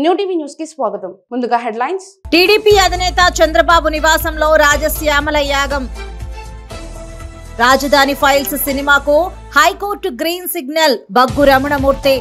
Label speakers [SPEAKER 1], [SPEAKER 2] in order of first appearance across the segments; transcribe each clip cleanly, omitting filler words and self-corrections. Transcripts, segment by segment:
[SPEAKER 1] New TV news కి స్వాగతం. ముందుగా హెడ్లైన్స్.
[SPEAKER 2] టీడీపీ అధినేత చంద్రబాబు నివాసంలో రాజశ్యామల యాగం. రాజధాని ఫైల్స్ సినిమాకు high court green signal. Bug Ramanamurthy.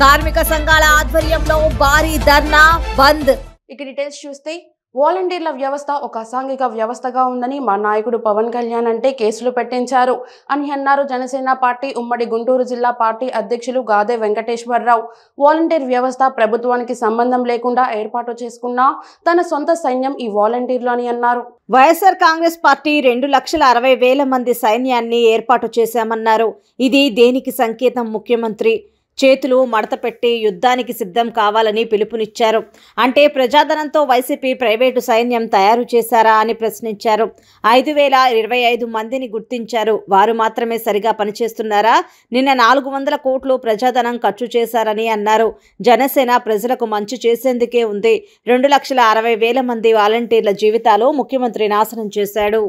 [SPEAKER 2] కార్మిక సంఘాల ఆధ్వర్యంలో భారీ ధర్నా బంద్.
[SPEAKER 1] ఇక డీటెయిల్స్ చూస్తే వాలంటీర్ల వ్యవస్థ ఒక అసాంఘిక వ్యవస్థగా ఉందని మా నాయకుడు పవన్ కళ్యాణ్ అంటే కేసులు పెట్టించారు అని అన్నారు జనసేన పార్టీ ఉమ్మడి గుంటూరు జిల్లా పార్టీ అధ్యక్షులు గాదే వెంకటేశ్వరరావు. వాలంటీర్ వ్యవస్థ ప్రభుత్వానికి సంబంధం లేకుండా ఏర్పాటు చేసుకున్న తన సొంత సైన్యం ఈ వాలంటీర్లు అని అన్నారు.
[SPEAKER 2] వైఎస్ఆర్ కాంగ్రెస్ పార్టీ 2,60,000 మంది సైన్యాన్ని ఏర్పాటు చేశామన్నారు. ఇది దేనికి సంకేతం? ముఖ్యమంత్రి చేతులు మడత పెట్టి యుద్ధానికి సిద్ధం కావాలని పిలుపునిచ్చారు. అంటే ప్రజాధనంతో వైసీపీ ప్రైవేటు సైన్యం తయారు చేశారా అని ప్రశ్నించారు. 5,025 మందిని గుర్తించారు. వారు మాత్రమే సరిగా పనిచేస్తున్నారా? నిన్న 400 కోట్లు ప్రజాధనం ఖర్చు చేశారని అన్నారు. జనసేన ప్రజలకు మంచి చేసేందుకే ఉంది. 2,60,000 మంది వాలంటీర్ల జీవితాలు ముఖ్యమంత్రి నాశనం చేశాడు.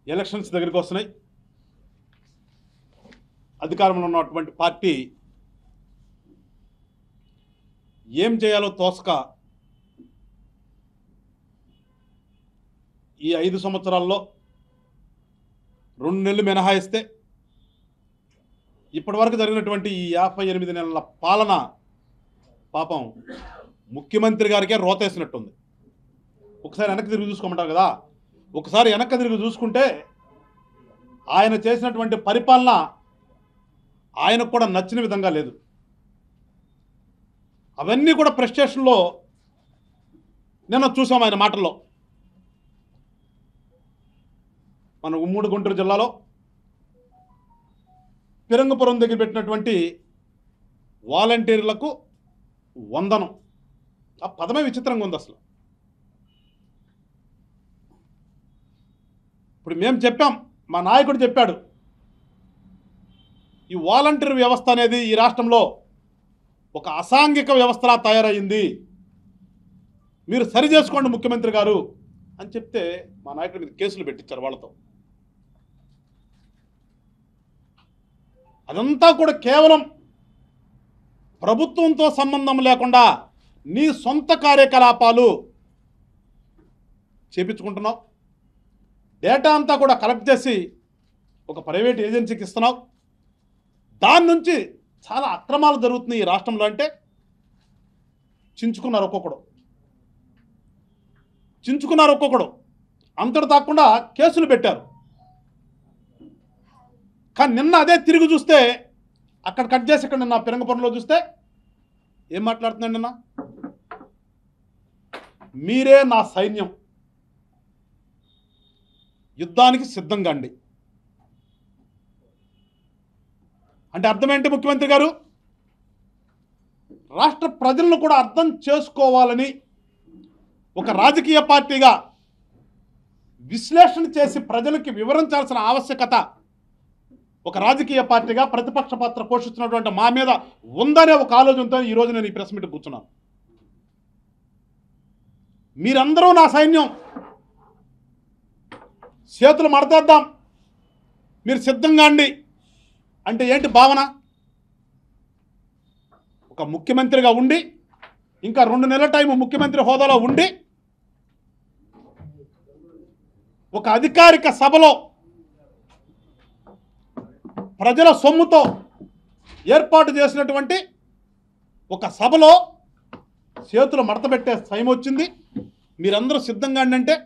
[SPEAKER 3] ఎలక్షన్స్ దగ్గరికి వస్తున్నాయి. అధికారంలో ఉన్నటువంటి పార్టీ ఏం చేయాలో తోసక ఈ 5 సంవత్సరాల్లో 2 నెలలు మినహాయిస్తే ఇప్పటివరకు జరిగినటువంటి ఈ 58 నెలల పాలన పాపం ముఖ్యమంత్రి గారికే రోతేసినట్టుంది. ఒకసారి వెనక్కి తిరిగి చూసుకోమంటారు కదా, ఒకసారి వెనక్కి తిరిగి చూసుకుంటే ఆయన చేసినటువంటి పరిపాలన ఆయనకు కూడా నచ్చిన విధంగా లేదు. అవన్నీ కూడా ప్రెస్టేషన్లో నిన్న చూసాం ఆయన మాటల్లో. మన ఉమ్మడి గుంటూరు జిల్లాలో పిరంగపురం దగ్గర పెట్టినటువంటి వాలంటీర్లకు వందనం. ఆ పదమే విచిత్రంగా ఉంది అసలు. ఇప్పుడు మేము చెప్పాం, మా నాయకుడు చెప్పాడు, ఈ వాలంటీర్ వ్యవస్థ అనేది ఈ రాష్ట్రంలో ఒక అసాంఘిక వ్యవస్థలా తయారైంది, మీరు సరి చేసుకోండి ముఖ్యమంత్రి గారు అని చెప్తే మా నాయకుడి మీద కేసులు పెట్టించారు వాళ్ళతో. అదంతా కూడా కేవలం ప్రభుత్వంతో సంబంధం లేకుండా నీ సొంత కార్యకలాపాలు చేపించుకుంటున్నావు. డేటా అంతా కూడా కలెక్ట్ చేసి ఒక ప్రైవేట్ ఏజెన్సీకి ఇస్తున్నావు. దాని నుంచి చాలా అక్రమాలు జరుగుతున్నాయి ఈ రాష్ట్రంలో. అంటే చించుకున్నారు ఒక్కొక్కడు. అంతటి తాకుండా కేసులు పెట్టారు. కానీ నిన్న అదే తిరిగి చూస్తే అక్కడ కట్ చేసి ఇక్కడ నిన్న పిరంగపురంలో చూస్తే ఏం మాట్లాడుతున్నాడు? నిన్న మీరే నా సైన్యం, యుద్ధానికి సిద్ధంగా అండి అంటే అర్థం ఏంటి? ముఖ్యమంత్రి గారు రాష్ట్ర ప్రజలను కూడా అర్థం చేసుకోవాలని ఒక రాజకీయ పార్టీగా విశ్లేషణ చేసి ప్రజలకి వివరించాల్సిన ఆవశ్యకత ఒక రాజకీయ పార్టీగా ప్రతిపక్ష పాత్ర పోషిస్తున్నటువంటి మా మీద ఉందనే ఒక ఆలోచనతో ఈరోజు నేను ఈ ప్రెస్ మీట్ కూర్చున్నాను. మీరందరూ నా సైన్యం, చేతులు మడతేద్దాం, మీరు సిద్ధంగా అండి అంటే ఏంటి భావన? ఒక ముఖ్యమంత్రిగా ఉండి ఇంకా 2 నెలల టైం ముఖ్యమంత్రి హోదాలో ఉండి ఒక అధికారిక సభలో ప్రజల సొమ్ముతో ఏర్పాటు చేసినటువంటి ఒక సభలో చేతులు మడతబెట్టే టైం వచ్చింది, మీరందరూ సిద్ధంగా అంటే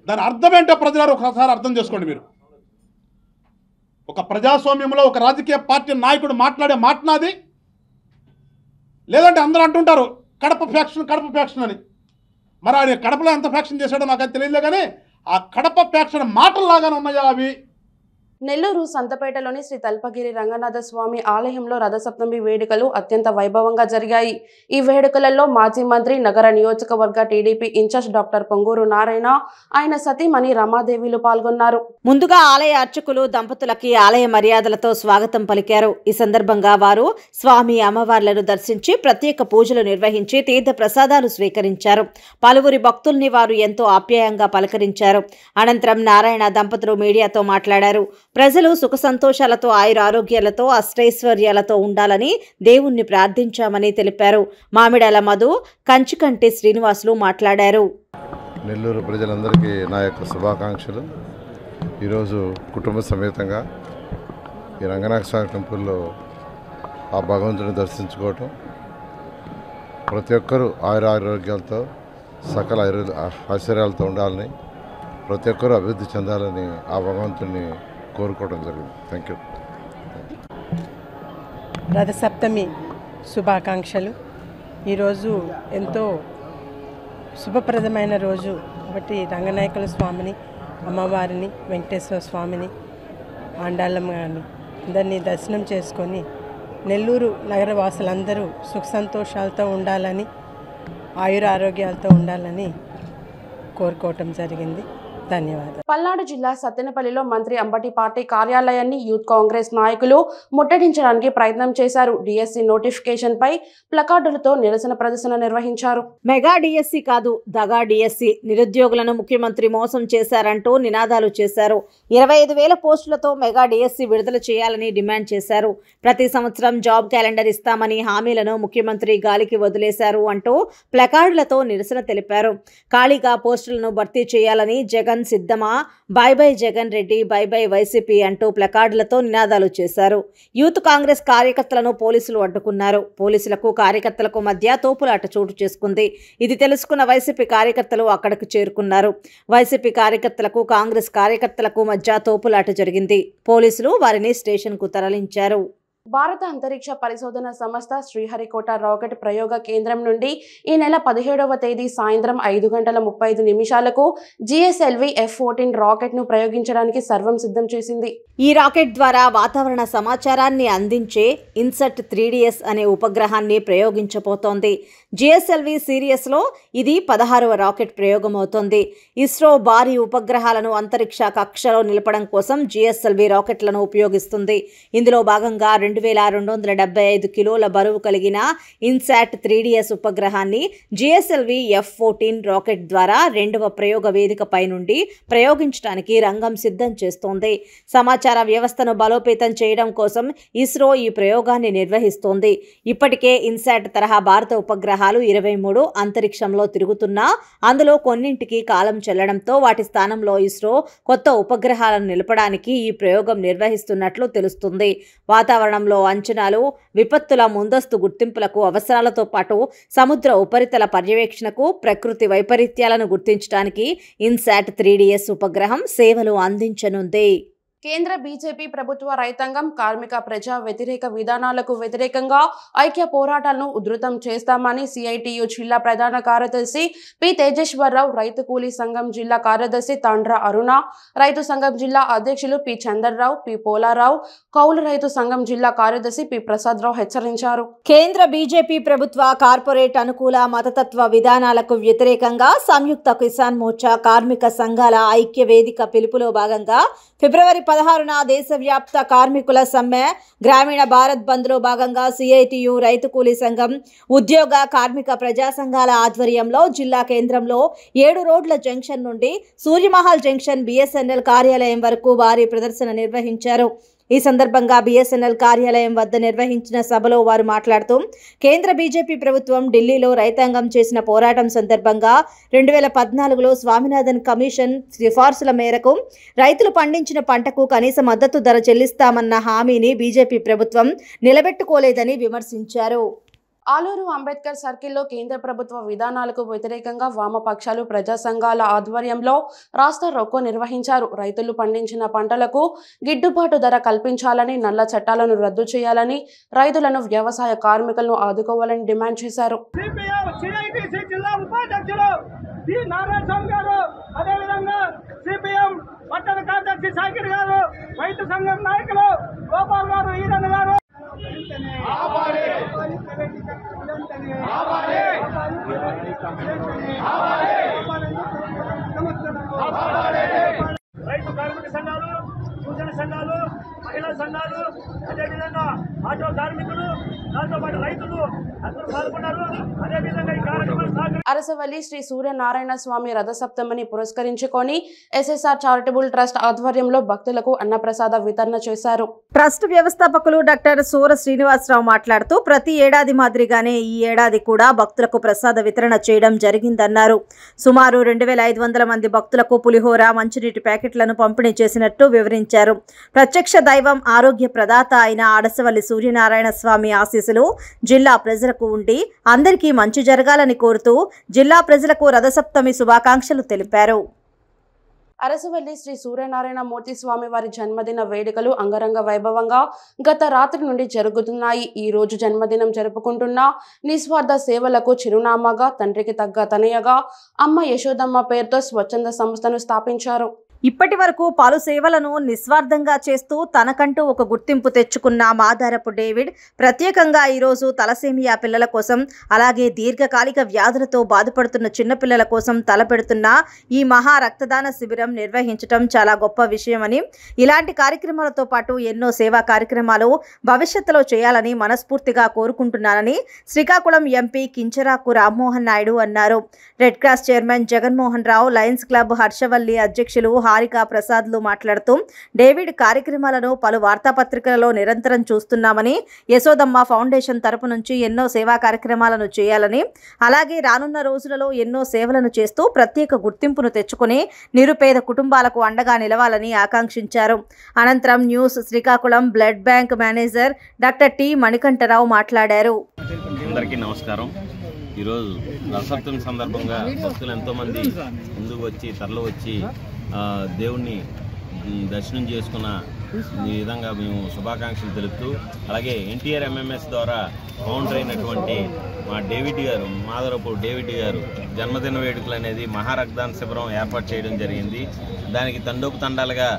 [SPEAKER 3] దాని అర్థం ఏంటో ప్రజలు ఒకసారి అర్థం చేసుకోండి. మీరు ఒక ప్రజాస్వామ్యంలో ఒక రాజకీయ పార్టీ నాయకుడు మాట్లాడే మాట్లాది, లేదంటే అందరూ అంటుంటారు కడప ఫ్యాక్షన్ అని. మరి ఆయన కడపలో ఎంత ఫ్యాక్షన్ చేశాడో నాకైతే తెలియలే, కానీ ఆ కడప ఫ్యాక్షన్ మాటల్లాగానే ఉన్నాయా అవి?
[SPEAKER 1] నెల్లూరు సంతపేటలోని శ్రీ తల్పగిరి రంగనాథ స్వామి ఆలయంలో రథసప్తమి వేడుకలు అత్యంత వైభవంగా జరిగాయి. ఈ వేడుకలలో మాజీ మంత్రి, నగర నియోజకవర్గ టీడీపీ ఇన్ఛార్జ్ డాక్టర్ పొంగూరు నారాయణ, ఆయన సతీమణి రమాదేవిలు పాల్గొన్నారు.
[SPEAKER 2] ముందుగా ఆలయ అర్చకులు దంపతులకి ఆలయ మర్యాదలతో స్వాగతం పలికారు. ఈ సందర్భంగా వారు స్వామి అమ్మవార్లను దర్శించి ప్రత్యేక పూజలు నిర్వహించి తీర్థ ప్రసాదాలు స్వీకరించారు. పలువురి భక్తుల్ని వారు ఎంతో ఆప్యాయంగా పలకరించారు. అనంతరం నారాయణ దంపతులు మీడియాతో మాట్లాడారు. ప్రజలు సుఖ సంతోషాలతో ఆయురారోగ్యాలతో అష్టైశ్వర్యాలతో ఉండాలని దేవుణ్ణి ప్రార్థించామని తెలిపారు. మామిడాల మధు, కంచికంటి శ్రీనివాసులు మాట్లాడారు.
[SPEAKER 4] నెల్లూరు ప్రజలందరికీ నా యొక్క శుభాకాంక్షలు. ఈరోజు కుటుంబ సమేతంగా ఈ రంగనాథ స్వామి టెంపుల్లో ఆ భగవంతుని దర్శించుకోవటం, ప్రతి ఒక్కరూ ఆయురారోగ్యాలతో సకల ఐశ్వర్యాలతో ఉండాలని, ప్రతి ఒక్కరూ అభివృద్ధి చెందాలని ఆ భగవంతుని కోరుకోవడం జరిగింది. Thank you.
[SPEAKER 5] రథసప్తమి శుభాకాంక్షలు. ఈరోజు ఎంతో శుభప్రదమైన రోజు కాబట్టి రంగనాయకుల స్వామిని, అమ్మవారిని, వెంకటేశ్వర స్వామిని, ఆండాళ్ళమ్మ గారిని అందరినీ దర్శనం చేసుకొని నెల్లూరు నగర వాసులందరూ సుఖ సంతోషాలతో ఉండాలని, ఆయురారోగ్యాలతో ఉండాలని కోరుకోవటం జరిగింది. ధన్యవాదాలు.
[SPEAKER 1] పల్నాడు జిల్లా సత్తెనపల్లిలో మంత్రి అంబటి పార్టీ కార్యాలయాన్ని యూత్ కాంగ్రెస్ నాయకులు ముట్టడించడానికి ప్రయత్నం చేశారు. డిఎస్సి నోటిఫికేషన్ పై ప్లకార్డులతో నిరసన ప్రదర్శన నిర్వహించారు.
[SPEAKER 2] మెగా డిఎస్సి కాదు, దగా డిఎస్సి, నిరుద్యోగులను ముఖ్యమంత్రి మోసం చేశారంటూ నినాదాలు చేశారు. 25,000 పోస్టులతో మెగా డిఎస్సి విడుదల చేయాలని డిమాండ్ చేశారు. ప్రతి సంవత్సరం జాబ్ క్యాలెండర్ ఇస్తామని హామీలను ముఖ్యమంత్రి గాలికి వదిలేశారు అంటూ ప్లకార్డులతో నిరసన తెలిపారు. ఖాళీగా పోస్టులను భర్తీ చేయాలని జగన్ సిద్ధమా, by by Jagan Reddy, by by YCP అంటూ ప్లకార్డులతో నినాదాలు చేశారు. యూత్ కాంగ్రెస్ కార్యకర్తలను పోలీసులు అడ్డుకున్నారు. పోలీసులకు కార్యకర్తలకు మధ్య తోపులాట చోటు చేసుకుంది. ఇది తెలుసుకున్న వైసీపీ కార్యకర్తలు అక్కడికి చేరుకున్నారు. వైసీపీ కార్యకర్తలకు కాంగ్రెస్ కార్యకర్తలకు మధ్య తోపులాట జరిగింది. పోలీసులు వారిని స్టేషన్కు తరలించారు.
[SPEAKER 1] భారత అంతరిక్ష పరిశోధన సంస్థ శ్రీహరికోట రాకెట్ ప్రయోగ కేంద్రం నుండి ఈ నెల 17వ తేదీ సాయంత్రం 5:35 GSLV F-14 రాకెట్ ను ప్రయోగించడానికి సర్వం సిద్ధం చేసింది.
[SPEAKER 2] ఈ రాకెట్ ద్వారా వాతావరణ సమాచారాన్ని అందించే ఇన్సట్ 3DS అనే ఉపగ్రహాన్ని ప్రయోగించబోతోంది. GSLV సిరీస్ లో ఇది 16వ రాకెట్ ప్రయోగమవుతోంది. ఇస్రో భారీ ఉపగ్రహాలను అంతరిక్ష కక్షలో నిలపడం కోసం GSLV రాకెట్లను ఉపయోగిస్తుంది. ఇందులో భాగంగా 2275 కిలోల బరువు కలిగిన INSAT 3DS ఉపగ్రహాన్ని GSLV F-14 rocket ద్వారా 2వ ప్రయోగ వేదికపై నుండి ప్రయోగించడానికి రంగం సిద్ధం చేస్తోంది. సమాచార వ్యవస్థను బలోపేతం చేయడం కోసం ఇస్రో ఈ ప్రయోగాన్ని నిర్వహిస్తోంది. ఇప్పటికే ఇన్సాట్ తరహా భారత ఉపగ్రహాలు 23 అంతరిక్షంలో తిరుగుతున్నా అందులో కొన్నింటికి కాలం చెల్లడంతో వాటి స్థానంలో ఇస్రో కొత్త ఉపగ్రహాలను నిలపడానికి ఈ ప్రయోగం నిర్వహిస్తున్నట్లు తెలుస్తుంది. వాతావరణంలో అంచనాలు, విపత్తుల ముందస్తు గుర్తింపులకు అవసరాలతో పాటు సముద్ర ఉపరితల పర్యవేక్షణకు, ప్రకృతి వైపరీత్యాలను గుర్తించడానికి ఇన్సాట్ 3DS ఉపగ్రహం సేవలు అందించనుంది.
[SPEAKER 1] కేంద్ర బీజేపీ ప్రభుత్వ రైతాంగం, కార్మిక ప్రజా వ్యతిరేక విధానాలకు వ్యతిరేకంగా ఐక్య పోరాటాలను ఉధృతం చేస్తామని సిఐటియు జిల్లా ప్రధాన కార్యదర్శి పి తేజేశ్వరరావు, రైతు కూలీ సంఘం జిల్లా కార్యదర్శి తాండ్ర అరుణ, రైతు సంఘం జిల్లా అధ్యక్షులు పి చందర్రావు, పి పోలారావు, కౌలు రైతు సంఘం జిల్లా కార్యదర్శి పి ప్రసాదరావు హెచ్చరించారు.
[SPEAKER 2] కేంద్ర బీజేపీ ప్రభుత్వ కార్పొరేట్ అనుకూల మతతత్వ విధానాలకు వ్యతిరేకంగా సంయుక్త కిసాన్ మోర్చా కార్మిక సంఘాల ఐక్య వేదిక పిలుపులో భాగంగా ఫిబ్రవరి 16న దేశవ్యాప్త కార్మికుల సమ్మె, గ్రామీణ భారత్ బంద్లో భాగంగా సిఐటియు రైతు కూలీ సంఘం, ఉద్యోగ కార్మిక ప్రజా సంఘాల ఆధ్వర్యంలో జిల్లా కేంద్రంలో 7 రోడ్ల జంక్షన్ నుండి సూర్యమహల్ జంక్షన్ BSNL కార్యాలయం వరకు భారీ ప్రదర్శన నిర్వహించారు. ఈ సందర్భంగా BSNL కార్యాలయం వద్ద నిర్వహించిన సభలో వారు మాట్లాడుతూ, కేంద్ర బీజేపీ ప్రభుత్వం ఢిల్లీలో రైతాంగం చేసిన పోరాటం సందర్భంగా 2014లో స్వామినాథన్ కమిషన్ సిఫార్సుల మేరకు రైతులు పండించిన పంటకు కనీస మద్దతు ధర చెల్లిస్తామన్న హామీని బీజేపీ ప్రభుత్వం నిలబెట్టుకోలేదని విమర్శించారు.
[SPEAKER 1] ఆలూరు అంబేద్కర్ సర్కిల్లో కేంద్ర ప్రభుత్వ విధానాలకు వ్యతిరేకంగా వామపక్షాలు, ప్రజా సంఘాల ఆధ్వర్యంలో రాస్తా రోకో నిర్వహించారు. రైతులు పండించిన పంటలకు గిట్టుబాటు ధర కల్పించాలని, నల్ల చట్టాలను రద్దు చేయాలని, రైతులను, వ్యవసాయ కార్మికులను ఆదుకోవాలని డిమాండ్ చేశారు.
[SPEAKER 6] రైతు కార్మిక సంఘాలు, సూచన సంఘాలు, మహిళా సంఘాలు, అదేవిధంగా ఆటో కార్మికులు, దాంతో పాటు రైతులు అందరూ పాల్గొన్నారు. అదేవిధంగా ఈ కార్యక్రమం
[SPEAKER 1] అరసవల్లి శ్రీ సూర్యనారాయణ స్వామి రథసప్తమిని పురస్కరించుకొని ఎస్ఎస్ఆర్ చారిటబుల్ ట్రస్ట్ ఆధ్వర్యంలో భక్తులకు అన్నప్రసాద వితరణ చేశారు.
[SPEAKER 2] ట్రస్ట్ వ్యవస్థాపకులు డాక్టర్ సూర శ్రీనివాసరావు మాట్లాడుతూ ప్రతి ఏడాది మాదిరిగానే ఈ ఏడాది కూడా భక్తులకు ప్రసాద వితరణ చేయడం జరిగిందన్నారు. సుమారు 2500 మంది భక్తులకు పులిహోర, మంచినీటి ప్యాకెట్లను పంపిణీ చేసినట్టు వివరించారు. ప్రత్యక్ష దైవం, ఆరోగ్య ప్రదాత అయిన అరసవల్లి సూర్యనారాయణ స్వామి ఆశీస్సులు జిల్లా ప్రజలకు ఉండి అందరికీ మంచి జరగాలని కోరుతూ జిల్లా ప్రజలకు రథసప్తమి శుభాకాంక్షలు తెలిపారు.
[SPEAKER 1] అరసవల్లి శ్రీ సూర్యనారాయణ మూర్తి స్వామి వారి జన్మదిన వేడుకలు అంగరంగ వైభవంగా గత రాత్రి నుండి జరుగుతున్నాయి. ఈ రోజు జన్మదినం జరుపుకుంటున్న నిస్వార్థ సేవలకు చిరునామాగా తండ్రికి తగ్గ తనయగా అమ్మ యశోదమ్మ పేరుతో స్వచ్ఛంద సంస్థను స్థాపించారు.
[SPEAKER 2] ఇప్పటి వరకు పలు సేవలను నిస్వార్థంగా చేస్తూ తనకంటూ ఒక గుర్తింపు తెచ్చుకున్న మాదారపు డేవిడ్ ప్రత్యేకంగా ఈరోజు తలసేమియా పిల్లల కోసం, అలాగే దీర్ఘకాలిక వ్యాధులతో బాధపడుతున్న చిన్నపిల్లల కోసం తలపెడుతున్న ఈ మహా రక్తదాన శిబిరం నిర్వహించడం చాలా గొప్ప విషయమని, ఇలాంటి కార్యక్రమాలతో పాటు ఎన్నో సేవా కార్యక్రమాలు భవిష్యత్తులో చేయాలని మనస్ఫూర్తిగా కోరుకుంటున్నానని శ్రీకాకుళం ఎంపీ కించరాకు రామ్మోహన్ నాయుడు అన్నారు. Red cross chairman Jaganmohan Rao, Lions club Harshavalli అధ్యక్షులు హారికా ప్రసాద్లు మాట్లాడుతూ డేవిడ్ కార్యక్రమాలను పలు వార్తాపత్రికలలో నిరంతరం చూస్తున్నామని, యశోదమ్మ ఫౌండేషన్ తరపు నుంచి ఎన్నో సేవా కార్యక్రమాలను చేయాలని, అలాగే రానున్న రోజులలో ఎన్నో సేవలను చేస్తూ ప్రత్యేక గుర్తింపును తెచ్చుకుని నిరుపేద కుటుంబాలకు అండగా నిలవాలని ఆకాంక్షించారు. అనంతరం news Srikakulam blood bank manager doctor T Manikantharao మాట్లాడారు.
[SPEAKER 7] అందరికీ నమస్కారం. ఈరోజు రథసప్తమి సందర్భంగా భక్తులు ఎంతోమంది ముందుకు వచ్చి తరలి వచ్చి దేవుణ్ణి దర్శనం చేసుకున్న ఈ విధంగా మేము శుభాకాంక్షలు తెలుపుతూ, అలాగే ఎన్టీఆర్ ఎంఎంఎస్ ద్వారా ఫౌండర్ అయినటువంటి మా డేవిడ్ గారు, మాదరపు డేవిడ్ గారు జన్మదిన వేడుకలు అనేది మహారక్తదాన శిబిరం ఏర్పాటు చేయడం జరిగింది. దానికి తండోపు తండాలుగా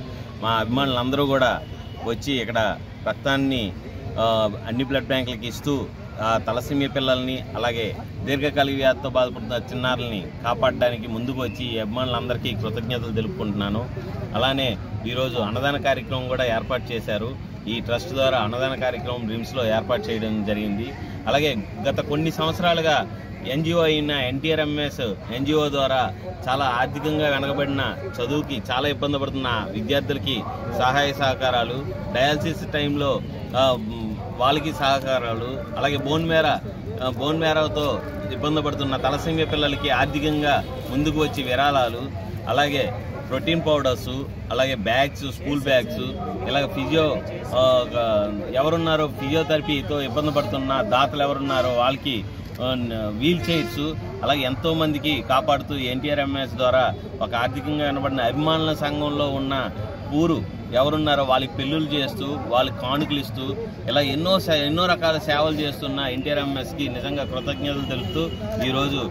[SPEAKER 7] మా అభిమానులందరూ కూడా వచ్చి ఇక్కడ రక్తాన్ని అన్ని బ్లడ్ బ్యాంకులకి ఇస్తూ తలసేమియా పిల్లల్ని, అలాగే దీర్ఘకాలిక వ్యాధితో బాధపడుతున్న చిన్నారుల్ని కాపాడడానికి ముందుకు వచ్చి ఈ అభిమానులందరికీ కృతజ్ఞతలు తెలుపుకుంటున్నాను. అలానే ఈరోజు అన్నదాన కార్యక్రమం కూడా ఏర్పాటు చేశారు. ఈ ట్రస్ట్ ద్వారా అన్నదాన కార్యక్రమం రిమ్స్లో ఏర్పాటు చేయడం జరిగింది. అలాగే గత కొన్ని సంవత్సరాలుగా ఎన్జిఓ అయిన ఎన్టీఆర్ ఎంఎస్ ఎన్జిఓ ద్వారా చాలా ఆర్థికంగా వెనకబడిన, చదువుకి చాలా ఇబ్బంది పడుతున్న విద్యార్థులకి సహాయ సహకారాలు, డయాలసిస్ టైంలో వాళ్ళకి సహకారాలు, అలాగే బోన్ మేరాతో ఇబ్బంది పడుతున్న తలసేమియా పిల్లలకి ఆర్థికంగా ముందుకు వచ్చి విరాళాలు, అలాగే ప్రోటీన్ పౌడర్స్, అలాగే బ్యాగ్స్, స్కూల్ బ్యాగ్స్, ఇలాగ ఎవరున్నారో ఫిజియోథెరపీతో ఇబ్బంది పడుతున్న దాతలు ఎవరున్నారో వాళ్ళకి వీల్ చైర్స్, అలాగే ఎంతోమందికి కాపాడుతూ ఎన్టీఆర్ ఎంఎస్ ద్వారా ఒక ఆర్థికంగా వెనబడిన అభిమానుల సంఘంలో ఉన్న ఊరు ఎవరున్నారో వాళ్ళకి పెళ్ళిళ్ళు చేస్తూ, వాళ్ళకి కానుకలు ఇస్తూ, ఇలా ఎన్నో రకాల సేవలు చేస్తున్న ఎన్టీఆర్ ఎంఎస్కి నిజంగా కృతజ్ఞతలు తెలుపుతూ ఈరోజు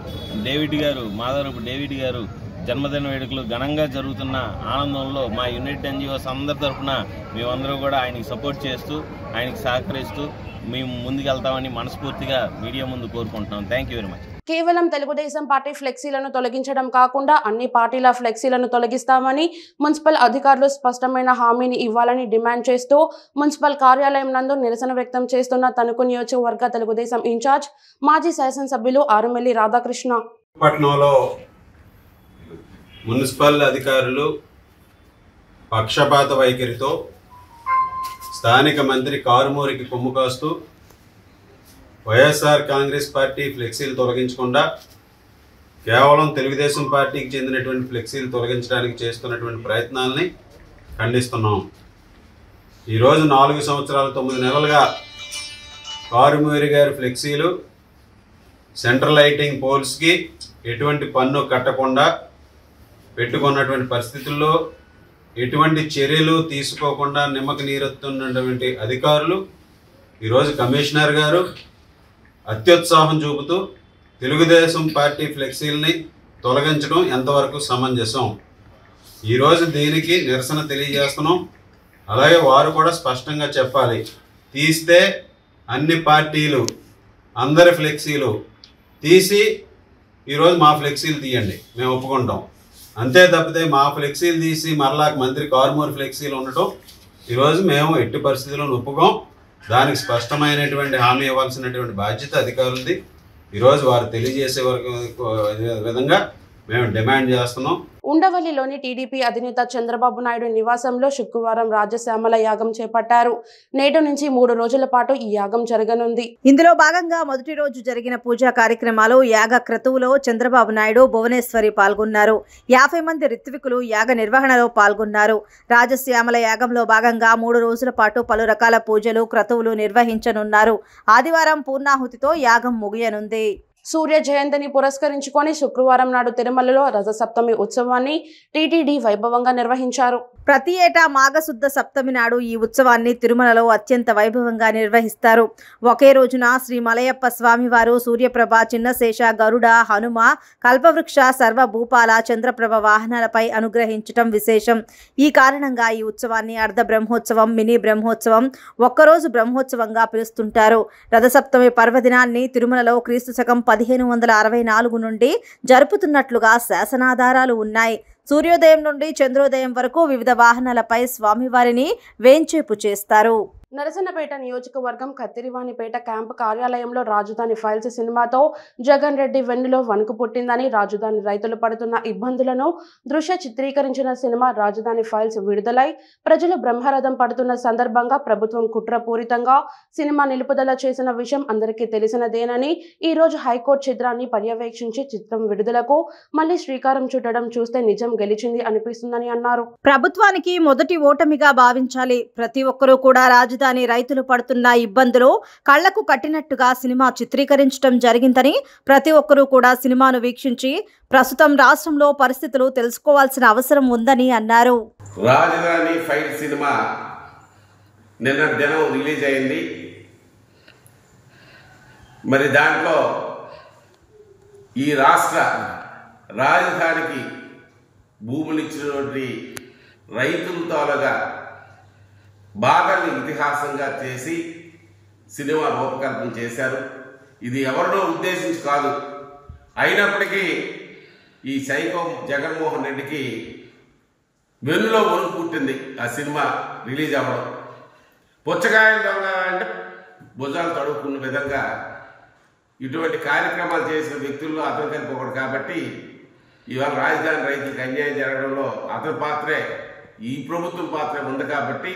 [SPEAKER 7] మాధవరపు డేవిడ్ గారు జన్మదిన వేడుకలు ఘనంగా జరుగుతున్న ఆనందంలో మా యునైటెడ్ ఎన్జిఓస్ అందరి తరఫున మేమందరూ కూడా ఆయనకి సపోర్ట్ చేస్తూ, ఆయనకి సహకరిస్తూ మేము ముందుకెళ్తామని మనస్ఫూర్తిగా మీడియా ముందు కోరుకుంటున్నాం. Thank you very much.
[SPEAKER 1] కేవలం తెలుగుదేశం పార్టీ ఫ్లెక్సీలను తొలగించడం కాకుండా అన్ని పార్టీల ఫ్లెక్సీలను తొలగిస్తామని మున్సిపల్ అధికారులు స్పష్టమైన హామీని ఇవ్వాలని డిమాండ్ చేస్తూ మున్సిపల్ కార్యాలయం నందు నిరసన వ్యక్తం చేస్తున్న తణుకు నియోజకవర్గ తెలుగుదేశం ఇన్ఛార్జ్ మాజీ శాసనసభ్యులు ఆరుమెల్లి రాధాకృష్ణ.
[SPEAKER 8] పట్నంలో మున్సిపల్ అధికారులు పక్షపాత వైఖరితో స్థానిక మంత్రి కారుమూరికి కొమ్ము కాస్తూ వైఎస్ఆర్ కాంగ్రెస్ పార్టీ ఫ్లెక్సీలు తొలగించకుండా కేవలం తెలుగుదేశం పార్టీకి చెందినటువంటి ఫ్లెక్సీలు తొలగించడానికి చేస్తున్నటువంటి ప్రయత్నాలని ఖండిస్తున్నాం. ఈరోజు 4 సంవత్సరాలు 9 నెలలుగా కారుమూరి గారి ఫ్లెక్సీలు సెంట్రల్ లైటింగ్ పోల్స్కి ఎటువంటి పన్ను కట్టకుండా పెట్టుకున్నటువంటి పరిస్థితుల్లో ఎటువంటి చర్యలు తీసుకోకుండా నిమ్మక నీరెత్తున్నటువంటి అధికారులు ఈరోజు కమిషనర్ గారు అత్యుత్సాహం చూపుతూ తెలుగుదేశం పార్టీ ఫ్లెక్సీలని తొలగించడం ఎంతవరకు సమంజసం? ఈరోజు దీనికి నిరసన తెలియజేస్తున్నాం. అలాగే వారు కూడా స్పష్టంగా చెప్పాలి, తీస్తే అన్ని పార్టీలు అందరి ఫ్లెక్సీలు తీసి ఈరోజు మా ఫ్లెక్సీలు తీయండి, మేము ఒప్పుకుంటాం. అంతే తప్పితే మా ఫ్లెక్సీలు తీసి మరలా మంత్రి కారుమూరి ఫ్లెక్సీలు ఉండటం ఈరోజు మేము ఎట్టి పరిస్థితుల్లో ఒప్పుకోం. దానికి స్పష్టమైనటువంటి హామీ ఇవ్వాల్సినటువంటి బాధ్యత అధికారులది. ఈరోజు వారు తెలియజేసే విధంగా మేము డిమాండ్ చేస్తున్నాం.
[SPEAKER 1] ఉండవల్లిలోని టీడీపీ అధినేత చంద్రబాబు నాయుడు నివాసంలో శుక్రవారం రాజశ్యామల యాగం చేపట్టారు. నేటి నుంచి 3 రోజుల పాటు ఈ యాగం జరగనుంది.
[SPEAKER 2] ఇందులో భాగంగా మొదటి రోజు జరిగిన పూజా కార్యక్రమాలు యాగ క్రతువులో చంద్రబాబు నాయుడు, భువనేశ్వరి పాల్గొన్నారు. 50 మంది ఋత్వికులు యాగ నిర్వహణలో పాల్గొన్నారు. రాజశ్యామల యాగంలో భాగంగా 3 రోజుల పాటు పలు రకాల పూజలు, క్రతువులు నిర్వహించనున్నారు. ఆదివారం పూర్ణాహుతితో యాగం ముగియనుంది.
[SPEAKER 1] సూర్య జయంతిని పురస్కరించుకొని శుక్రవారం నాడు తిరుమలలో రథసప్తమి ఉత్సవాన్ని టీటీడీ వైభవంగా నిర్వహించారు.
[SPEAKER 2] ప్రతి ఏటా మాఘశుద్ధ సప్తమి నాడు ఈ ఉత్సవాన్ని తిరుమలలో అత్యంత వైభవంగా నిర్వహిస్తారు. ఒకే రోజున శ్రీ మలయప్ప స్వామివారు సూర్యప్రభ, చిన్నశేష, గరుడ, హనుమ, కల్పవృక్ష, సర్వభూపాల, చంద్రప్రభ వాహనాలపై అనుగ్రహించటం విశేషం. ఈ కారణంగా ఈ ఉత్సవాన్ని అర్ధ బ్రహ్మోత్సవం, మినీ బ్రహ్మోత్సవం, ఒక్కరోజు బ్రహ్మోత్సవంగా పిలుస్తుంటారు. రథసప్తమి పర్వదినాన్ని తిరుమలలో క్రీస్తు శకం 1564 నుండి జరుపుతున్నట్లుగా శాసనాధారాలు ఉన్నాయి. సూర్యోదయం నుండి చంద్రోదయం వరకు వివిధ వాహనాలపై స్వామివారిని వేంచేపు చేస్తారు.
[SPEAKER 1] నరసన్నపేట నియోజకవర్గం కత్తిరివానిపేట క్యాంపు కార్యాలయంలో రాజధాని ఫైల్స్ సినిమాతో జగన్ రెడ్డి వెన్నులో వణుకు పుట్టిందని, రాజధాని రైతులు పడుతున్న ఇబ్బందులను దృశ్య చిత్రీకరించిన సినిమా రాజధాని ఫైల్స్ విడుదలై ప్రజలు బ్రహ్మరథం పడుతున్న సందర్భంగా ప్రభుత్వం కుట్రపూరితంగా సినిమా నిలుపుదల చేసిన విషయం అందరికీ తెలిసినదేనని, ఈ రోజు హైకోర్టు చిత్రాన్ని పర్యవేక్షించి చిత్రం విడుదలకు మళ్లీ శ్రీకారం చుట్టడం చూస్తే నిజం గెలిచింది అనిపిస్తుందని అన్నారు.
[SPEAKER 2] ప్రభుత్వానికి మొదటి ఓటమిగా భావించాలి. ప్రతి ఒక్కరూ కూడా రాజధాని రైతులు పడుతున్న ఇబ్బందులు కళ్లకు కట్టినట్టుగా సినిమా చిత్రీకరించడం జరిగిందని, ప్రతి ఒక్కరూ కూడా సినిమాను వీక్షించి ప్రస్తుతం రాష్ట్రంలో పరిస్థితులు తెలుసుకోవాల్సిన అవసరం ఉందని అన్నారు.
[SPEAKER 9] రాజధాని ఫైల్ సినిమా నిన్న దినం రిలీజ్ అయింది. మరి దాంట్లో ఈ రాష్ట్ర రాజధానికి భూములు ఇచ్చినటువంటి రైతుల తాలూగా బాధల్ని ఇతిహాసంగా చేసి సినిమా రూపకల్పన చేశారు. ఇది ఎవరినో ఉద్దేశించి కాదు. అయినప్పటికీ ఈ సైకో జగన్మోహన్ రెడ్డికి వెన్నులో వణుకు పుట్టింది ఆ సినిమా రిలీజ్ అవ్వడం. పుచ్చకాయలు దొంగ అంటే భుజాలు తడుపుకున్న విధంగా ఇటువంటి కార్యక్రమాలు చేసిన వ్యక్తుల్లో అతను కలిపి ఒకడు. కాబట్టి ఇవాళ రాజధాని రైతులకు అన్యాయం జరగడంలో అతని పాత్రే, ఈ ప్రభుత్వం పాత్రే ఉంది. కాబట్టి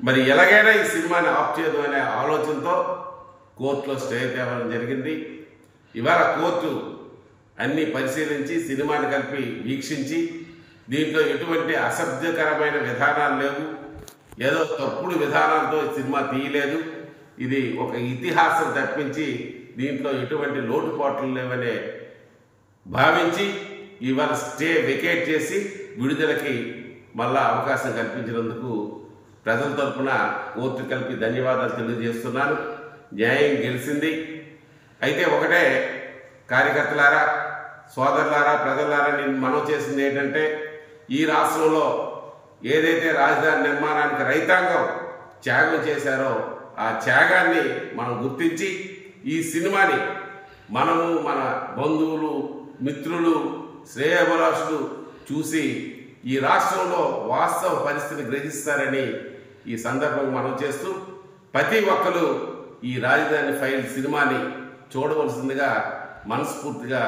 [SPEAKER 9] మరి ఎలాగైనా ఈ సినిమాని ఆఫ్ చేయదు అనే ఆలోచనతో కోర్టులో స్టే తేవడం జరిగింది. ఇవాళ కోర్టు అన్ని పరిశీలించి సినిమాని కలిపి వీక్షించి దీంట్లో ఎటువంటి అసభ్యకరమైన విధానాలు లేవు, ఏదో తప్పుడు విధానాలతో సినిమా తీయలేదు. ఇది ఒక ఇతిహాసం తప్పించి దీంట్లో ఎటువంటి లోటుపాట్లు లేవనే భావించి ఇవాళ స్టే వెకేట్ చేసి విడుదలకి మళ్ళా అవకాశం కల్పించినందుకు ప్రజల తరఫున కోర్టు కలిపి ధన్యవాదాలు తెలియజేస్తున్నాను. న్యాయం గెలిచింది. అయితే ఒకటే కార్యకర్తలారా, సోదరులారా, ప్రజలారా, నేను మనవి చేసింది ఏంటంటే, ఈ రాష్ట్రంలో ఏదైతే రాజధాని నిర్మాణానికి రైతాంగం త్యాగం చేశారో ఆ త్యాగాన్ని మనం గుర్తించి ఈ సినిమాని మనము, మన బంధువులు, మిత్రులు, శ్రేయోభిలాషులు చూసి ఈ రాష్ట్రంలో వాస్తవ పరిస్థితిని గ్రహిస్తారని ఈ సందర్భంగా మనం చేస్తూ ప్రతి ఒక్కరు ఈ రాజధాని ఫైల్ సినిమాని చూడవలసిందిగా మనస్ఫూర్తిగా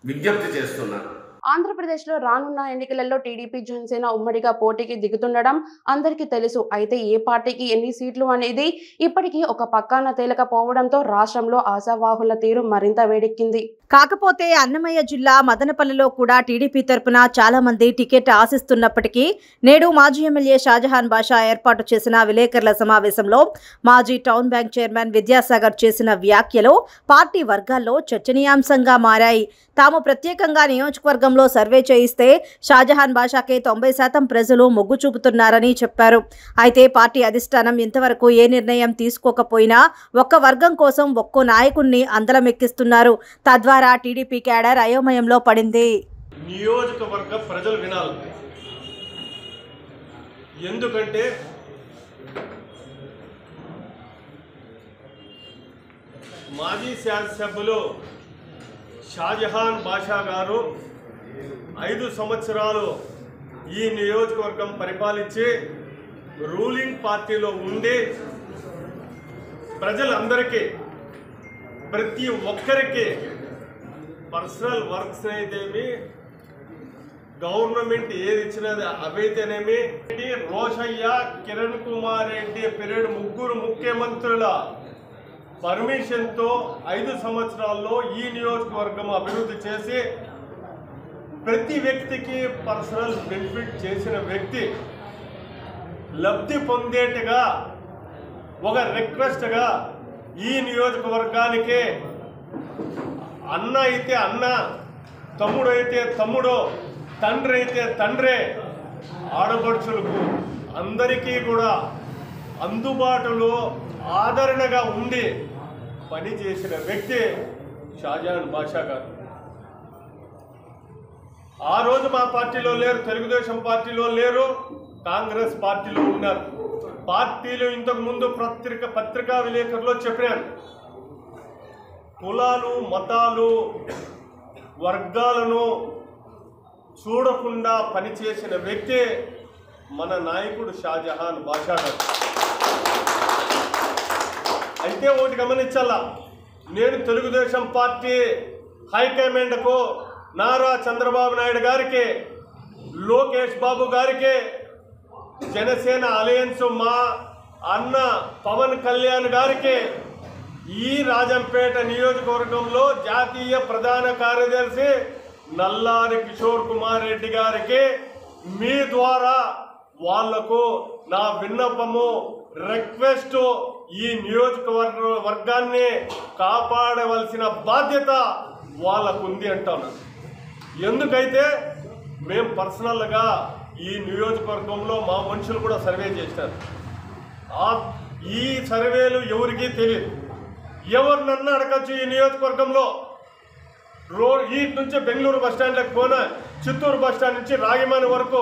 [SPEAKER 9] విజ్ఞప్తి చేస్తున్నాను.
[SPEAKER 1] ఆంధ్రప్రదేశ్లో రానున్న ఎన్నికలలో టీడీపీ, జనసేన ఉమ్మడిగా పోటీకి దిగుతుండడం అందరికీ తెలుసు. అయితే ఏ పార్టీకి ఎన్ని సీట్లు అనేది ఇప్పటికీ ఒక పక్కాన తేలకపోవడంతో రాష్ట్రంలో ఆశావాహుల తీరు మరింత వేడెక్కింది.
[SPEAKER 2] కాకపోతే అన్నమయ్య జిల్లా మదనపల్లిలో కూడా టీడీపీ తరపున చాలా మంది టికెట్ ఆశిస్తున్నప్పటికీ నేడు మాజీ ఎమ్మెల్యే షాజహాన్ బాషా ఏర్పాటు చేసిన విలేకరుల సమావేశంలో మాజీ టౌన్ బ్యాంక్ చైర్మన్ విద్యాసాగర్ చేసిన వ్యాఖ్యలు పార్టీ వర్గాల్లో చర్చనీయాంశంగా మారాయి. తాము ప్రత్యేకంగా నియోజకవర్గంలో సర్వే చేయిస్తే షాజహాన్ బాషాకే 90% ప్రజలు మొగ్గు చూపుతున్నారని చెప్పారు. అయితే పార్టీ అధిష్టానం ఇంతవరకు ఏ నిర్ణయం తీసుకోకపోయినా ఒక్క వర్గం కోసం ఒక్కో నాయకుడిని అందలమెక్కిస్తున్నారు. తద్వారా టీడీపీ క్యాడర్ అయోమయంలో పడింది.
[SPEAKER 10] నియోజకవర్గ ప్రజలు వినాలి. ఎందుకంటే మాజీ శాసనసభ్యులు షాజహాన్ బాషా గారు 5 సంవత్సరాలు ఈ నియోజకవర్గం పరిపాలించి రూలింగ్ పార్టీలో ఉండి ప్రజలందరికీ ప్రతి ఒక్కరికి పర్సనల్ వర్క్స్ అయితేమి గవర్నమెంట్ ఏది ఇచ్చినది అవైతేనేమి రోషయ్య కిరణ్ కుమార్ రెడ్డి పీరియడ్ ముగ్గురు ముఖ్యమంత్రుల పర్మిషన్తో 5 సంవత్సరాల్లో ఈ నియోజకవర్గం అభివృద్ధి చేసి ప్రతి వ్యక్తికి పర్సనల్ బెనిఫిట్ చేసిన వ్యక్తి లబ్ధి పొందేట్టుగా ఒక రిక్వెస్ట్గా ఈ నియోజకవర్గానికి అన్న అయితే అన్న, తమ్ముడు అయితే తమ్ముడు, తండ్రి అయితే తండ్రే, ఆడపడుచులకు అందరికీ కూడా అందుబాటులో ఆదరణగా ఉండి పనిచేసిన వ్యక్తి షాజహాన్ బాషా గారు. ఆ రోజు మా పార్టీలో లేరు, తెలుగుదేశం పార్టీలో లేరు, కాంగ్రెస్ పార్టీలో ఉన్నారు. పార్టీలు ఇంతకు ముందు పత్రికా విలేకరులో చెప్పాను, కులాలు మతాలు వర్గాలను చూడకుండా పనిచేసిన వ్యక్తి మన నాయకుడు షాజహాన్ బాషా గారు. అయితే ఒకటి గమనించాలా, నేను తెలుగుదేశం పార్టీ హైకమాండ్కు నారా చంద్రబాబు నాయుడు గారికి, లోకేష్ బాబు గారికి, జనసేన అలయన్స్ మా అన్న పవన్ కళ్యాణ్ గారికి, ఈ రాజంపేట నియోజకవర్గంలో జాతీయ ప్రధాన కార్యదర్శి నల్లారి కిషోర్ కుమార్ రెడ్డి గారికి మీ ద్వారా వాళ్లకు నా విన్నపము, రిక్వెస్ట్, ఈ నియోజకవర్గాన్ని కాపాడవలసిన బాధ్యత వాళ్ళకు ఉంది అంటాను. ఎందుకైతే మేము పర్సనల్గా ఈ నియోజకవర్గంలో మా మనుషులు కూడా సర్వే చేశారు. ఈ సర్వేలు ఎవరికీ తెలియదు. ఎవరినన్నా అడగచ్చు. ఈ నియోజకవర్గంలో ఈటి నుంచి బెంగళూరు బస్టాండ్లకు పోనా, చిత్తూరు బస్టాండ్ నుంచి రాగిమాని వరకు,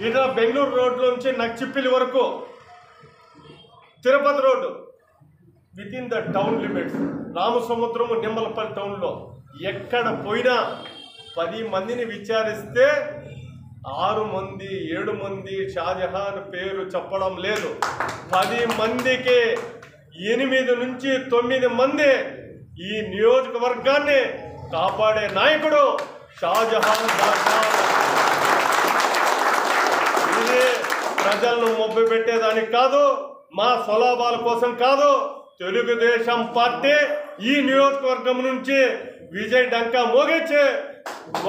[SPEAKER 10] ఇట్లా బెంగళూరు రోడ్లో నుంచి నక్చిప్పిలి వరకు, Tirupati road, with in the town limits, Ramasamudram Nimmalapalli టౌన్లో ఎక్కడ పోయినా 10 మందిని విచారిస్తే 6 మంది 7 మంది షాజహాన్ పేరు చెప్పడం లేదు. 10 మందికి 8 నుంచి 9 మంది ఈ నియోజకవర్గాన్ని కాపాడే నాయకుడు షాజహాన్ బాషా. ఇది ప్రజలను మొబ్బు పెట్టేదానికి కాదు, మా స్వలాభాల కోసం కాదు. తెలుగుదేశం పార్టీ ఈ నియోజకవర్గం నుంచి విజయ్ డంకా మోగించే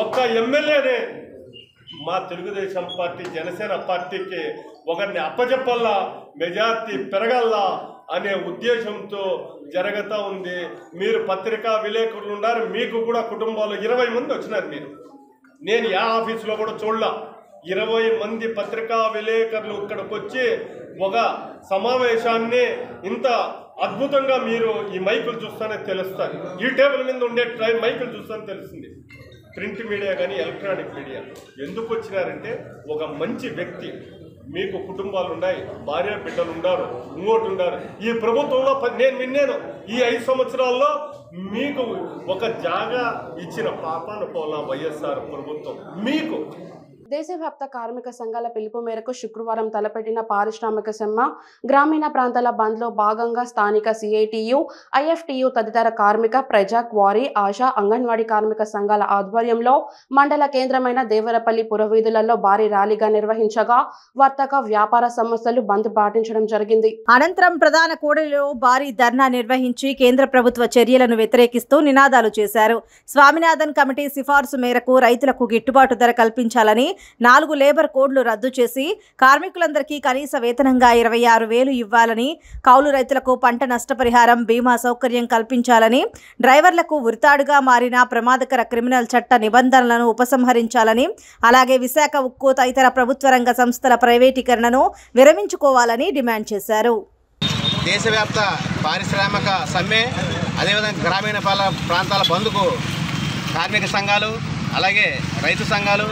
[SPEAKER 10] ఒక్క ఎమ్మెల్యేని మా తెలుగుదేశం పార్టీ జనసేన పార్టీకి ఒకరిని అప్పచెప్పల్లా, మెజార్టీ పెరగల్లా అనే ఉద్దేశంతో జరుగుతూ ఉంది. మీరు పత్రికా విలేకరులు ఉన్నారు, మీకు కూడా కుటుంబాలు 20 మంది వచ్చినారు. నేను యా ఆఫీసులో కూడా చూడలా. 20 మంది పత్రికా విలేకరులు ఇక్కడికి వచ్చి ఒక సమావేశాన్ని ఇంత అద్భుతంగా మీరు ఈ మైకులు చూస్తానే తెలుస్తారు. ఈ టేబుల్ మీద ఉండే మైకులు చూస్తానే తెలుస్తుంది. ప్రింట్ మీడియా కానీ ఎలక్ట్రానిక్ మీడియా ఎందుకు వచ్చినారంటే, ఒక మంచి వ్యక్తి, మీకు కుటుంబాలు ఉన్నాయి, భార్య బిడ్డలు ఉన్నారు, ఇంకోటి ఉన్నారు. ఈ ప్రభుత్వంలో నేను విన్నాను, ఈ 5 సంవత్సరాల్లో మీకు ఒక జాగా ఇచ్చిన పాపాన పోలా వైఎస్ఆర్ ప్రభుత్వం. మీకు
[SPEAKER 1] దేశవ్యాప్త కార్మిక సంఘాల పిలుపు మేరకు శుక్రవారం తలపెట్టిన పారిశ్రామిక సమ్మె, గ్రామీణ ప్రాంతాల బంద్లో భాగంగా స్థానిక సిఐటియు, ఐఎఫ్టియు తదితర కార్మిక, ప్రజా, క్వారీ, ఆశా, అంగన్వాడీ కార్మిక సంఘాల ఆధ్వర్యంలో మండల కేంద్రమైన దేవరపల్లి పురవీధులలో భారీ ర్యాలీగా నిర్వహించగా వర్తక వ్యాపార సంస్థలు బంద్ పాటించడం జరిగింది.
[SPEAKER 2] అనంతరం ప్రధాన కూడలిలో భారీ ధర్నా నిర్వహించి కేంద్ర ప్రభుత్వ చర్యలను వ్యతిరేకిస్తూ నినాదాలు చేశారు. స్వామినాథన్ కమిటీ సిఫార్సు మేరకు రైతులకు గిట్టుబాటు ధర కల్పించాలని, 4 లేబర్ కోడ్లు రద్దు చేసి కార్మికులందరికీ కనీస వేతనంగా 26,000 ఇవ్వాలని, కౌలు రైతులకు పంట నష్టపరిహారం, బీమా సౌకర్యం కల్పించాలని, డ్రైవర్లకు ఉరితాడుగా మారిన ప్రమాదకర క్రిమినల్ చట్ట నిబంధనలను ఉపసంహరించాలని, అలాగే విశాఖ ఉక్కు తదితర ప్రభుత్వ రంగ సంస్థల ప్రైవేటీకరణను విరమించుకోవాలని డిమాండ్ చేశారు.
[SPEAKER 11] దేశవ్యాప్త పారిశ్రామిక సమ్మె, అదేవిధంగా గ్రామీణ ప్రాంతాల బంద్కు కార్మిక సంఘాలు, అలాగే రైతు సంఘాలు,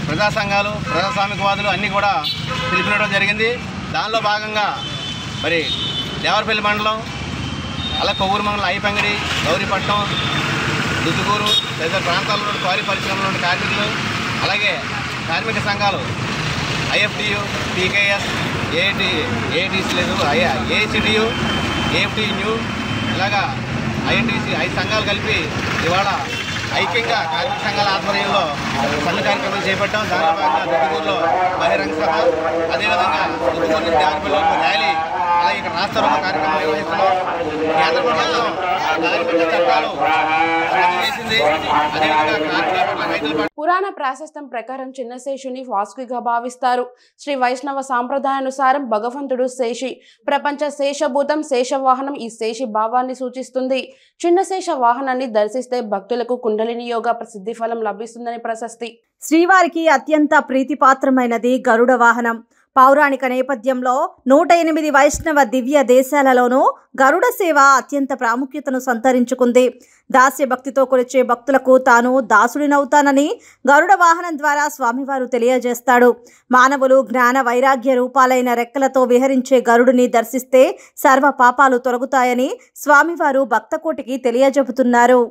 [SPEAKER 11] ప్రజా సంఘాలు, ప్రజాస్వామికవాదులు అన్నీ కూడా పిలుపునివ్వడం జరిగింది. దానిలో భాగంగా మరి దేవరపల్లి మండలం, అలా కొవ్వూరు మండలం, ఐపంగిడి, గౌరీపట్నం, దుద్దుగూరు తదితర ప్రాంతాల్లో క్వారీ పరిశ్రమలో కార్మికులు, అలాగే కార్మిక సంఘాలు ఐఎఫ్టియు, పీకేఎస్, ఏఐటీసీ లేదు, ఏహెచ్డియు, ఏఎఫ్టి న్యూ, ఇలాగా ఐఎన్టీసీ 5 సంఘాలు కలిపి ఇవాళ ఐక్యంగా కార్మిక సంఘాల ఆధ్వర్యంలో సమ్మె కార్యక్రమం చేపట్టాం. దానిలో భాగంగా దుద్దుగూరులో బహిరంగ సభ, అదేవిధంగా దుద్దుగూరు నుంచి దేవరపల్లిలో ర్యాలీ, అలాగే ఇక్కడ రాష్ట్ర కార్యక్రమం నిర్వహిస్తున్నాం. కేంద్ర ప్రభుత్వం కార్మిక చట్టాలు రద్దు చేసింది. అదేవిధంగా కార్మికుల పట్ల రైతుల
[SPEAKER 1] పురాణ ప్రాశస్త్యం ప్రకారం చిన్నశేషుని వాసుకిగా భావిస్తారు. శ్రీ వైష్ణవ సాంప్రదాయానుసారం భగవంతుడు శేషి, ప్రపంచ శేషభూతం, శేషవాహనం ఈ శేషి భావాన్ని సూచిస్తుంది. చిన్నశేష వాహనాన్ని దర్శిస్తే భక్తులకు కుండలిని యోగా ప్రసిద్ధి ఫలం లభిస్తుందని ప్రశస్తి.
[SPEAKER 2] శ్రీవారికి అత్యంత ప్రీతిపాత్రమైనది గరుడ వాహనం. పౌరాణిక నేపథ్యంలో 108 వైష్ణవ దివ్య దేశాలలోనూ గరుడ సేవ అత్యంత ప్రాముఖ్యతను సంతరించుకుంది. దాస్య భక్తితో కొలిచే భక్తులకు తాను దాసుడినవుతానని గరుడ వాహనం ద్వారా స్వామివారు తెలియజేస్తాడు. మానవులు జ్ఞాన వైరాగ్య రూపాలైన రెక్కలతో విహరించే గరుడిని దర్శిస్తే సర్వ పాపాలు తొలగుతాయని స్వామివారు భక్తకోటికి తెలియజెబుతున్నారు.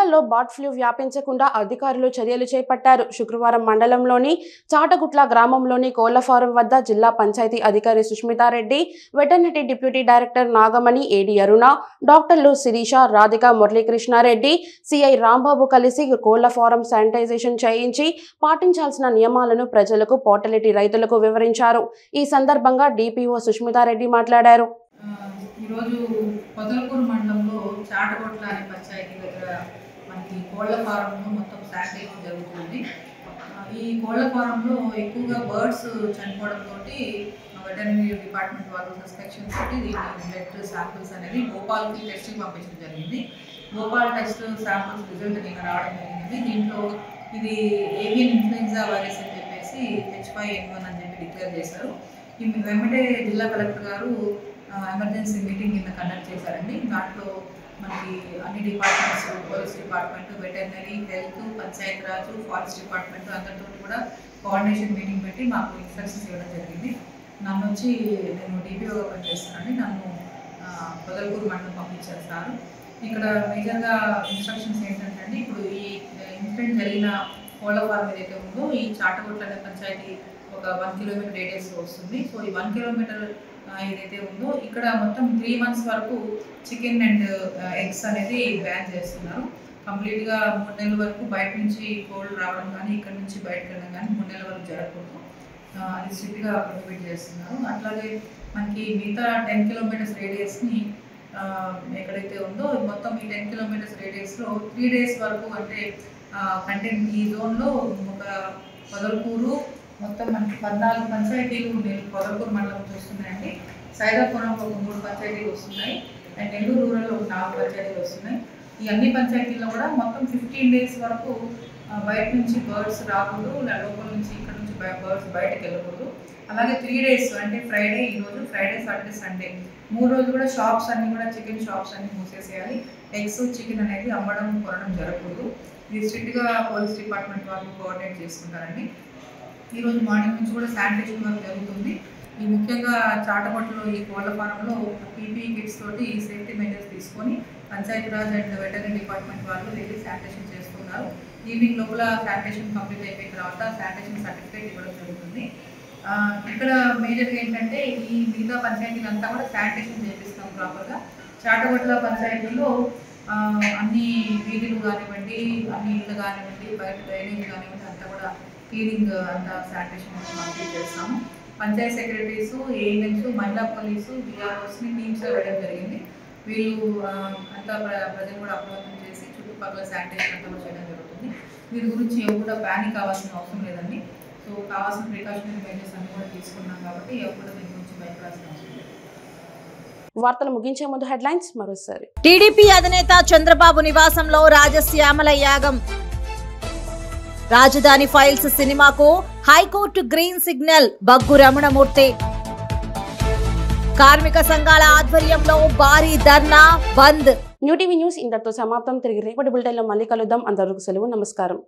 [SPEAKER 1] జిల్లాలో బర్డ్ ఫ్లూ వ్యాపించకుండా అధికారులు చర్యలు చేపట్టారు. శుక్రవారం మండలంలోని చాటగుట్ల గ్రామంలోని కోళ్ల ఫారం వద్ద జిల్లా పంచాయతీ అధికారి Sushmitha Reddy, veterinary deputy director Nagamani, ఏడీ అరుణ, డాక్టర్లు శిరీష, రాధిక, మురళీకృష్ణారెడ్డి, సిఐ రాంబాబు కలిసి కోళ్ల ఫారం శానిటైజేషన్ చేయించి పాటించాల్సిన నియమాలను ప్రజలకు, పోర్టలిటీ రైతులకు వివరించారు. ఈ సందర్భంగా డిపిఓ సుష్మితారెడ్డి మాట్లాడారు.
[SPEAKER 12] ఈరోజు పొదలకూరు మండలంలో చాటగొట్ల అనే పంచాయతీ దగ్గర మనకి కోళ్ల ఫారంలో మొత్తం శానిటైజేషన్ జరుగుతుంది. ఈ కోళ్ల ఫారంలో ఎక్కువగా బర్డ్స్ చనిపోవడంతో వెటర్నరీ డిపార్ట్మెంట్ వాళ్ళు సస్పెక్షన్ తోటి దీన్ని బ్లడ్ శాంపిల్స్ అనేది భోపాల్కి టెస్ట్కి పంపించడం జరిగింది. భోపాల్ టెస్ట్ శాంపిల్స్ రిజల్ట్ నిన్న రావడం జరిగింది. దీంట్లో ఇది ఏవియన్ ఇన్ఫ్లుయెన్జా వైరస్ అని చెప్పేసి H5N1 అని చెప్పి డిక్లేర్ చేశారు. ఈ వెంబడే జిల్లా కలెక్టర్ గారు ఎమర్జెన్సీ మీటింగ్ కింద కండక్ట్ చేశారండి. దాంట్లో మనకి అన్ని departments, police department, veterinary, health, Panchayat Raj, forest department అందరితో కూడా కోఆర్డినేషన్ మీటింగ్ పెట్టి మాకు ఇన్స్ట్రక్షన్స్ ఇవ్వడం జరిగింది. నన్ను వచ్చి నేను డిపిఓగా పనిచేస్తానండి. నన్ను పొదలకూరు మండలం పంపించారు సార్. ఇక్కడ మేజర్గా ఇన్స్ట్రక్షన్స్ ఏంటంటే ఇప్పుడు ఈ ఇన్సిడెంట్ జరిగిన కోళ్ల ఫార్మ్ ఏదైతే ఉందో ఈ చాటగొట్ల అనే పంచాయతీ ఒక 1 కిలోమీటర్ రేడియస్లో వస్తుంది. సో ఈ 1 కిలోమీటర్ ఏదైతే ఉందో ఇక్కడ మొత్తం 3 months వరకు చికెన్ అండ్ ఎగ్స్ అనేది బ్యాన్ చేస్తున్నారు. కంప్లీట్గా 3 నెలల వరకు బయట నుంచి కోళ్ళు రావడం కానీ ఇక్కడ నుంచి బయటకు వెళ్ళడం కానీ 3 నెలల వరకు జరగకూడదు. అది స్ట్రిక్ట్గా ప్రొహిబిట్ చేస్తున్నారు. అట్లాగే మనకి మిగతా 10 kilometers రేడియస్ని ఎక్కడైతే ఉందో మొత్తం ఈ 10 kilometers రేడియస్లో 3 days వరకు అంటే కంటెంట్ ఈ జోన్లో ఒక పొదలకూరు మొత్తం మనకి 14 పంచాయతీలు పొదలకూరు మండలం చూస్తున్నాయండి. సైదాపురంలో ఒక 3 పంచాయతీలు వస్తున్నాయి అండ్ నెల్లూరు రూరల్లో ఒక 4 పంచాయతీలు వస్తున్నాయి. ఈ అన్ని పంచాయతీల్లో కూడా మొత్తం 15 days వరకు బయట నుంచి బర్డ్స్ రాకూడదు, లోపల నుంచి ఇక్కడ నుంచి బర్డ్స్ బయటకు వెళ్ళకూడదు. అలాగే 3 days అంటే ఫ్రైడే, ఈరోజు ఫ్రైడే, సాటర్డే, సండే 3 రోజులు కూడా షాప్స్ అన్నీ కూడా చికెన్ షాప్స్ అన్నీ మూసేసేయాలి. ఎగ్స్, చికెన్ అనేది అమ్మడం, కొనడం జరగకూడదు. ఇది స్ట్రిక్ట్గా పోలీస్ డిపార్ట్మెంట్ వాళ్ళు కోఆర్డినేట్ చేసుకుంటారండి. ఈరోజు మార్నింగ్ నుంచి కూడా శానిటేషన్ వర్క్ జరుగుతుంది. ఈ ముఖ్యంగా చాటగొట్టలో ఈ కోళ్ల ఫారంలో పీపీ కిట్స్ తోటి సేఫ్టీ మెజర్స్ తీసుకొని పంచాయతీరాజ్ అండ్ వెటర్నరీ డిపార్ట్మెంట్ వాళ్ళు వెళ్ళి శానిటేషన్ చేస్తున్నారు. ఈవినింగ్ లోపల శానిటేషన్ కంప్లీట్ అయిపోయిన తర్వాత శానిటేషన్ సర్టిఫికేట్ ఇవ్వడం జరుగుతుంది. ఇక్కడ మేజర్గా ఏంటంటే ఈ మిగతా పంచాయతీలంతా కూడా శానిటేషన్ చేపిస్తాం ప్రాపర్గా. చాటగొట్ల పంచాయతీలో అన్ని వీధులు కానివ్వండి, అన్ని ఇళ్ళు కానివ్వండి, బయట డ్రైనేజ్ కానివ్వండి అంతా కూడా క్లీనింగ్ అంతా శానిటేషన్ కంప్లీట్ చేస్తాము. పంచాయత్ సెక్రటరీస్, ఏఎన్ఎంస్, మహిళా పోలీసు, విఆర్ఓస్ని టీమ్స్లో వేయడం జరిగింది. వీళ్ళు అంతా ప్రజలు కూడా అప్రమత్తం చేసి చుట్టుపక్కల శానిటేషన్ అంతా కూడా చేయడం జరుగుతుంది. వీరి గురించి ఎవరు కూడా ప్యానిక్ కావాల్సిన అవసరం లేదండి. సో కావాల్సిన ప్రికాషనరీ మెజర్స్ అన్ని కూడా తీసుకున్నాం కాబట్టి ఎవరు కూడా దీని గురించి భయపడాల్సిన అవసరం లేదు.
[SPEAKER 1] వార్తలు ముగించే ముందు హెడ్లైన్స్ మరోసారి.
[SPEAKER 2] టీడీపీ అధినేత చంద్రబాబు నివాసంలో రాజశ్యామల యాగం. రాజధాని ఫైల్స్ సినిమాకు high court green signal. Bug Ramanamurthy. కార్మిక సంఘాల ఆధ్వర్యంలో భారీ ధర్నా, బంద్.
[SPEAKER 1] న్యూ టీవీ న్యూస్ ఇంతటితో సమాప్తం. తిరిగి రేపటి బులెటిన్లో మళ్ళీ కలుద్దాం. అందరికీ సెలవు. నమస్కారం.